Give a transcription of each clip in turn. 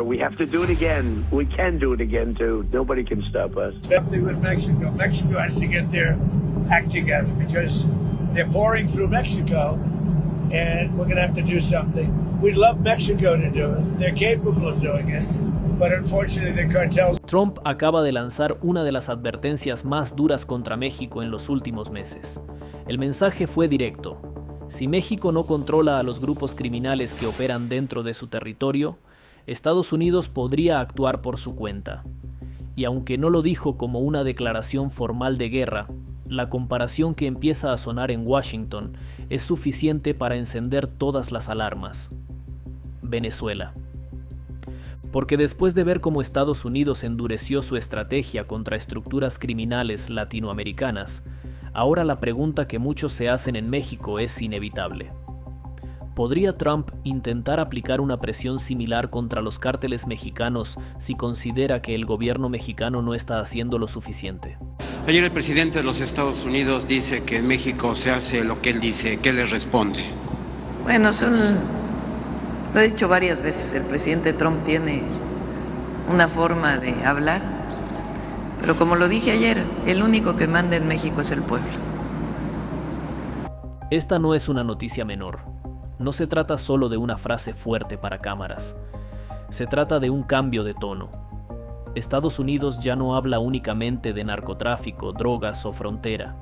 We have to do it again. We can do it again too. Nobody can stop us. Something with Mexico. Mexico has to get their act together because they're pouring through Mexico, and we're going to have to do something. We'd love Mexico to do it. They're capable of doing it, but unfortunately the cartels. Trump acaba de lanzar una de las advertencias más duras contra México en los últimos meses. El mensaje fue directo. Si México no controla a los grupos criminales que operan dentro de su territorio, Estados Unidos podría actuar por su cuenta. Y aunque no lo dijo como una declaración formal de guerra, la comparación que empieza a sonar en Washington es suficiente para encender todas las alarmas. Venezuela. Porque después de ver cómo Estados Unidos endureció su estrategia contra estructuras criminales latinoamericanas, ahora la pregunta que muchos se hacen en México es inevitable. ¿Podría Trump intentar aplicar una presión similar contra los cárteles mexicanos si considera que el gobierno mexicano no está haciendo lo suficiente? Ayer el presidente de los Estados Unidos dice que en México se hace lo que él dice. ¿Qué le responde? Bueno, lo he dicho varias veces, el presidente Trump tiene una forma de hablar, pero como lo dije ayer, el único que manda en México es el pueblo. Esta no es una noticia menor. No se trata solo de una frase fuerte para cámaras. Se trata de un cambio de tono. Estados Unidos ya no habla únicamente de narcotráfico, drogas o frontera.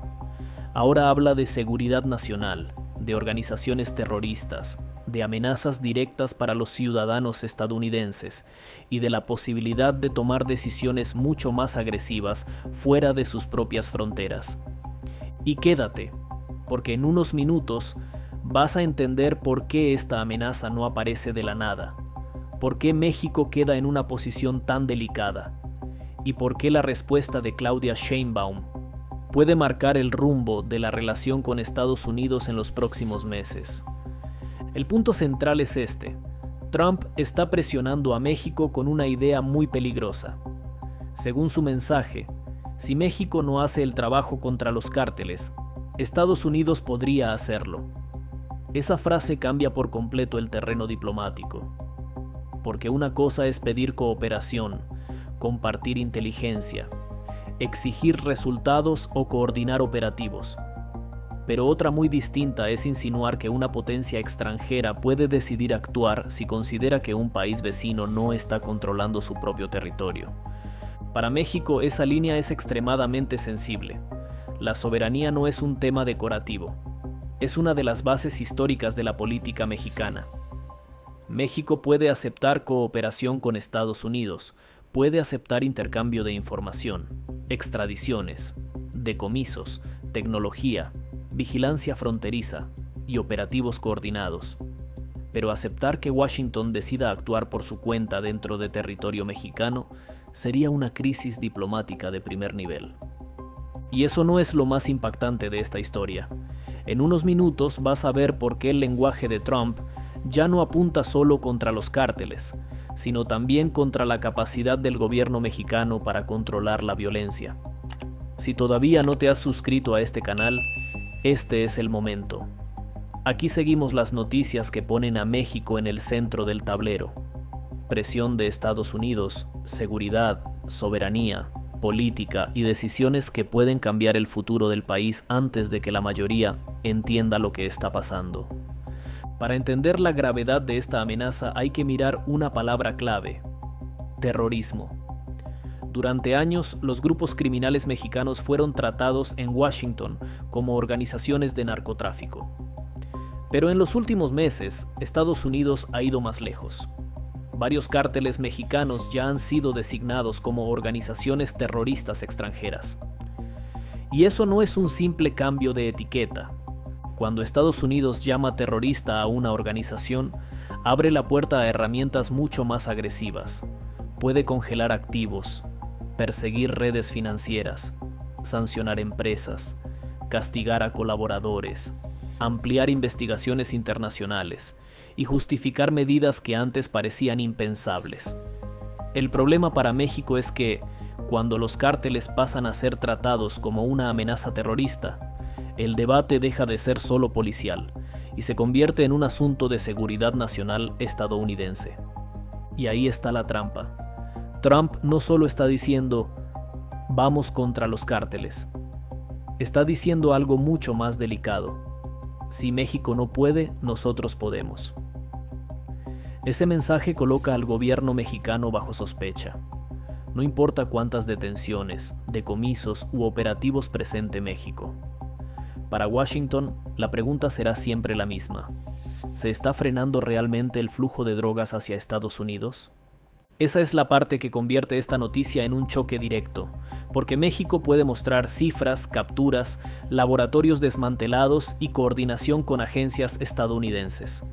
Ahora habla de seguridad nacional, de organizaciones terroristas, de amenazas directas para los ciudadanos estadounidenses y de la posibilidad de tomar decisiones mucho más agresivas fuera de sus propias fronteras. Y quédate, porque en unos minutos vas a entender por qué esta amenaza no aparece de la nada, por qué México queda en una posición tan delicada y por qué la respuesta de Claudia Sheinbaum puede marcar el rumbo de la relación con Estados Unidos en los próximos meses. El punto central es este: Trump está presionando a México con una idea muy peligrosa. Según su mensaje, si México no hace el trabajo contra los cárteles, Estados Unidos podría hacerlo. Esa frase cambia por completo el terreno diplomático, porque una cosa es pedir cooperación, compartir inteligencia, exigir resultados o coordinar operativos. Pero otra muy distinta es insinuar que una potencia extranjera puede decidir actuar si considera que un país vecino no está controlando su propio territorio. Para México esa línea es extremadamente sensible. La soberanía no es un tema decorativo. Es una de las bases históricas de la política mexicana. México puede aceptar cooperación con Estados Unidos, puede aceptar intercambio de información, extradiciones, decomisos, tecnología, vigilancia fronteriza y operativos coordinados. Pero aceptar que Washington decida actuar por su cuenta dentro de territorio mexicano sería una crisis diplomática de primer nivel. Y eso no es lo más impactante de esta historia. En unos minutos vas a ver por qué el lenguaje de Trump ya no apunta solo contra los cárteles, sino también contra la capacidad del gobierno mexicano para controlar la violencia. Si todavía no te has suscrito a este canal, este es el momento. Aquí seguimos las noticias que ponen a México en el centro del tablero. Presión de Estados Unidos, seguridad, soberanía, política y decisiones que pueden cambiar el futuro del país antes de que la mayoría entienda lo que está pasando. Para entender la gravedad de esta amenaza hay que mirar una palabra clave: terrorismo. Durante años, los grupos criminales mexicanos fueron tratados en Washington como organizaciones de narcotráfico. Pero en los últimos meses, Estados Unidos ha ido más lejos. Varios cárteles mexicanos ya han sido designados como organizaciones terroristas extranjeras. Y eso no es un simple cambio de etiqueta. Cuando Estados Unidos llama terrorista a una organización, abre la puerta a herramientas mucho más agresivas. Puede congelar activos, perseguir redes financieras, sancionar empresas, castigar a colaboradores, ampliar investigaciones internacionales y justificar medidas que antes parecían impensables. El problema para México es que, cuando los cárteles pasan a ser tratados como una amenaza terrorista, el debate deja de ser solo policial y se convierte en un asunto de seguridad nacional estadounidense. Y ahí está la trampa. Trump no solo está diciendo, vamos contra los cárteles. Está diciendo algo mucho más delicado. Si México no puede, nosotros podemos. Ese mensaje coloca al gobierno mexicano bajo sospecha. No importa cuántas detenciones, decomisos u operativos presente México. Para Washington, la pregunta será siempre la misma. ¿Se está frenando realmente el flujo de drogas hacia Estados Unidos? Esa es la parte que convierte esta noticia en un choque directo, porque México puede mostrar cifras, capturas, laboratorios desmantelados y coordinación con agencias estadounidenses.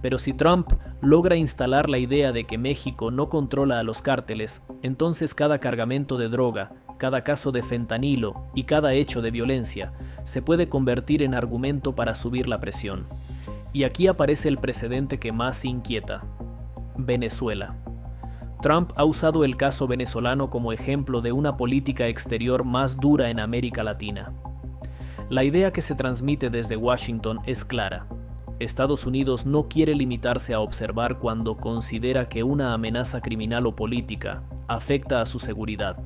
Pero si Trump logra instalar la idea de que México no controla a los cárteles, entonces cada cargamento de droga, cada caso de fentanilo y cada hecho de violencia se puede convertir en argumento para subir la presión. Y aquí aparece el precedente que más inquieta: Venezuela. Trump ha usado el caso venezolano como ejemplo de una política exterior más dura en América Latina. La idea que se transmite desde Washington es clara. Estados Unidos no quiere limitarse a observar cuando considera que una amenaza criminal o política afecta a su seguridad.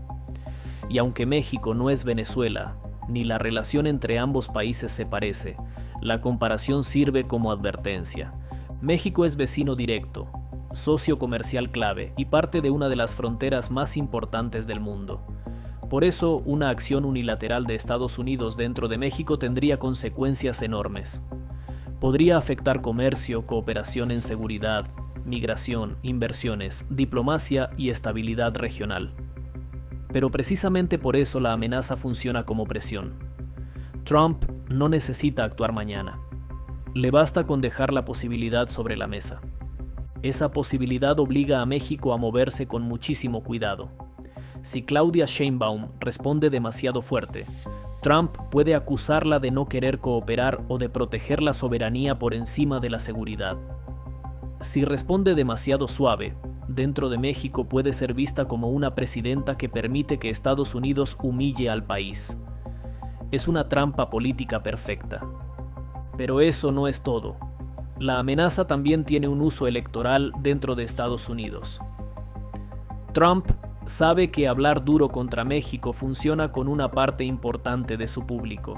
Y aunque México no es Venezuela, ni la relación entre ambos países se parece, la comparación sirve como advertencia. México es vecino directo, socio comercial clave y parte de una de las fronteras más importantes del mundo. Por eso, una acción unilateral de Estados Unidos dentro de México tendría consecuencias enormes. Podría afectar comercio, cooperación en seguridad, migración, inversiones, diplomacia y estabilidad regional. Pero precisamente por eso la amenaza funciona como presión. Trump no necesita actuar mañana. Le basta con dejar la posibilidad sobre la mesa. Esa posibilidad obliga a México a moverse con muchísimo cuidado. Si Claudia Sheinbaum responde demasiado fuerte, Trump puede acusarla de no querer cooperar o de proteger la soberanía por encima de la seguridad. Si responde demasiado suave, dentro de México puede ser vista como una presidenta que permite que Estados Unidos humille al país. Es una trampa política perfecta. Pero eso no es todo. La amenaza también tiene un uso electoral dentro de Estados Unidos. Trump sabe que hablar duro contra México funciona con una parte importante de su público.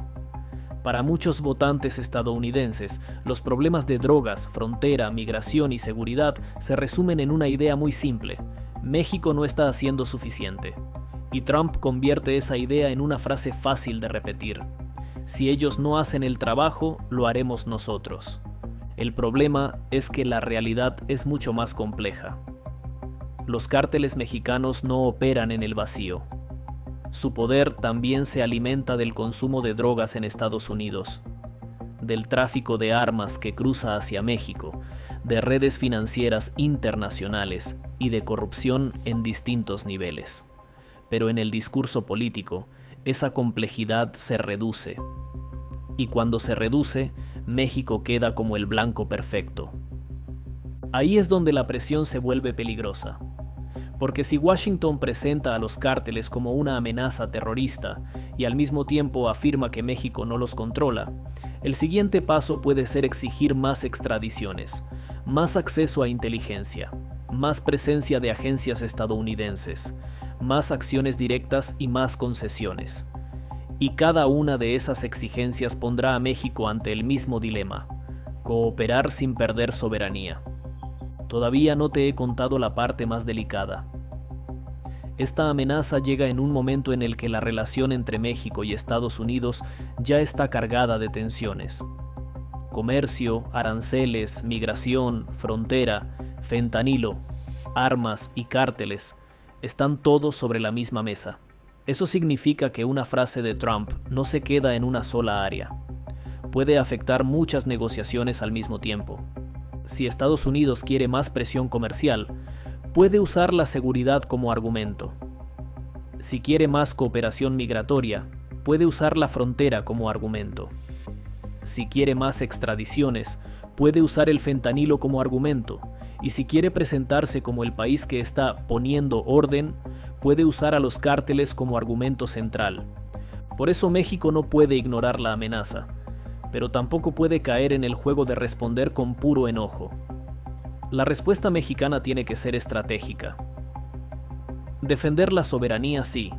Para muchos votantes estadounidenses, los problemas de drogas, frontera, migración y seguridad se resumen en una idea muy simple: México no está haciendo suficiente. Y Trump convierte esa idea en una frase fácil de repetir: si ellos no hacen el trabajo, lo haremos nosotros. El problema es que la realidad es mucho más compleja. Los cárteles mexicanos no operan en el vacío. Su poder también se alimenta del consumo de drogas en Estados Unidos, del tráfico de armas que cruza hacia México, de redes financieras internacionales y de corrupción en distintos niveles. Pero en el discurso político, esa complejidad se reduce. Y cuando se reduce, México queda como el blanco perfecto. Ahí es donde la presión se vuelve peligrosa. Porque si Washington presenta a los cárteles como una amenaza terrorista y al mismo tiempo afirma que México no los controla, el siguiente paso puede ser exigir más extradiciones, más acceso a inteligencia, más presencia de agencias estadounidenses, más acciones directas y más concesiones. Y cada una de esas exigencias pondrá a México ante el mismo dilema: cooperar sin perder soberanía. Todavía no te he contado la parte más delicada. Esta amenaza llega en un momento en el que la relación entre México y Estados Unidos ya está cargada de tensiones. Comercio, aranceles, migración, frontera, fentanilo, armas y cárteles están todos sobre la misma mesa. Eso significa que una frase de Trump no se queda en una sola área. Puede afectar muchas negociaciones al mismo tiempo. Si Estados Unidos quiere más presión comercial, puede usar la seguridad como argumento. Si quiere más cooperación migratoria, puede usar la frontera como argumento. Si quiere más extradiciones, puede usar el fentanilo como argumento. Y si quiere presentarse como el país que está poniendo orden, puede usar a los cárteles como argumento central. Por eso México no puede ignorar la amenaza, pero tampoco puede caer en el juego de responder con puro enojo. La respuesta mexicana tiene que ser estratégica. Defender la soberanía sí,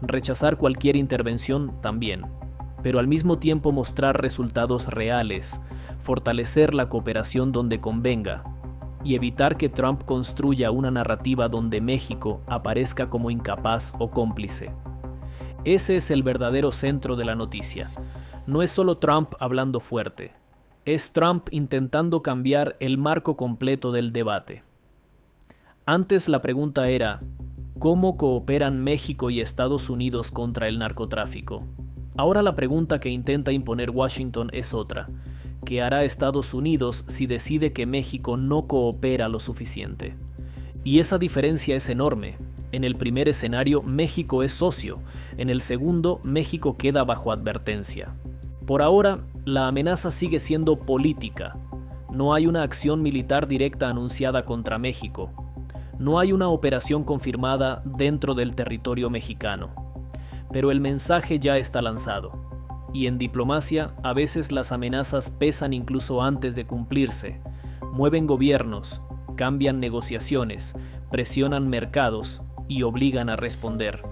rechazar cualquier intervención también, pero al mismo tiempo mostrar resultados reales, fortalecer la cooperación donde convenga y evitar que Trump construya una narrativa donde México aparezca como incapaz o cómplice. Ese es el verdadero centro de la noticia. No es solo Trump hablando fuerte, es Trump intentando cambiar el marco completo del debate. Antes la pregunta era, ¿cómo cooperan México y Estados Unidos contra el narcotráfico? Ahora la pregunta que intenta imponer Washington es otra. ¿Qué hará Estados Unidos si decide que México no coopera lo suficiente? Y esa diferencia es enorme. En el primer escenario, México es socio. En el segundo, México queda bajo advertencia. Por ahora, la amenaza sigue siendo política. No hay una acción militar directa anunciada contra México. No hay una operación confirmada dentro del territorio mexicano. Pero el mensaje ya está lanzado. Y en diplomacia, a veces las amenazas pesan incluso antes de cumplirse. Mueven gobiernos, cambian negociaciones, presionan mercados y obligan a responder.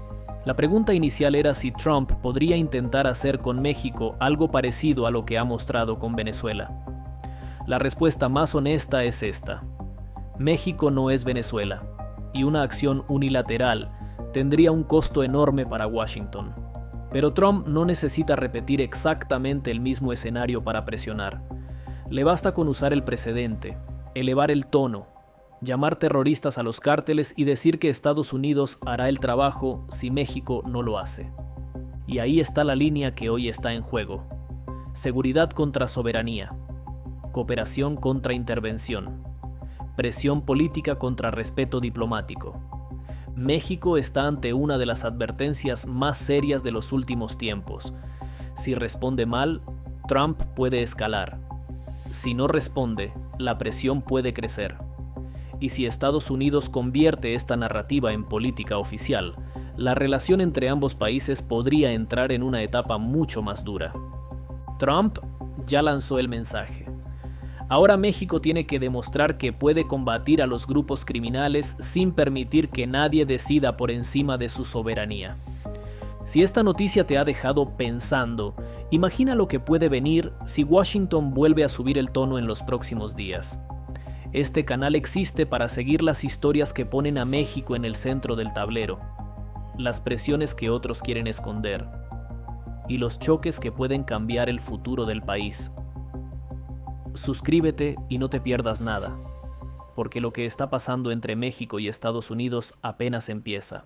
La pregunta inicial era si Trump podría intentar hacer con México algo parecido a lo que ha mostrado con Venezuela. La respuesta más honesta es esta. México no es Venezuela, y una acción unilateral tendría un costo enorme para Washington. Pero Trump no necesita repetir exactamente el mismo escenario para presionar. Le basta con usar el precedente, elevar el tono, llamar terroristas a los cárteles y decir que Estados Unidos hará el trabajo si México no lo hace. Y ahí está la línea que hoy está en juego. Seguridad contra soberanía. Cooperación contra intervención. Presión política contra respeto diplomático. México está ante una de las advertencias más serias de los últimos tiempos. Si responde mal, Trump puede escalar. Si no responde, la presión puede crecer. Y si Estados Unidos convierte esta narrativa en política oficial, la relación entre ambos países podría entrar en una etapa mucho más dura. Trump ya lanzó el mensaje. Ahora México tiene que demostrar que puede combatir a los grupos criminales sin permitir que nadie decida por encima de su soberanía. Si esta noticia te ha dejado pensando, imagina lo que puede venir si Washington vuelve a subir el tono en los próximos días. Este canal existe para seguir las historias que ponen a México en el centro del tablero, las presiones que otros quieren esconder y los choques que pueden cambiar el futuro del país. Suscríbete y no te pierdas nada, porque lo que está pasando entre México y Estados Unidos apenas empieza.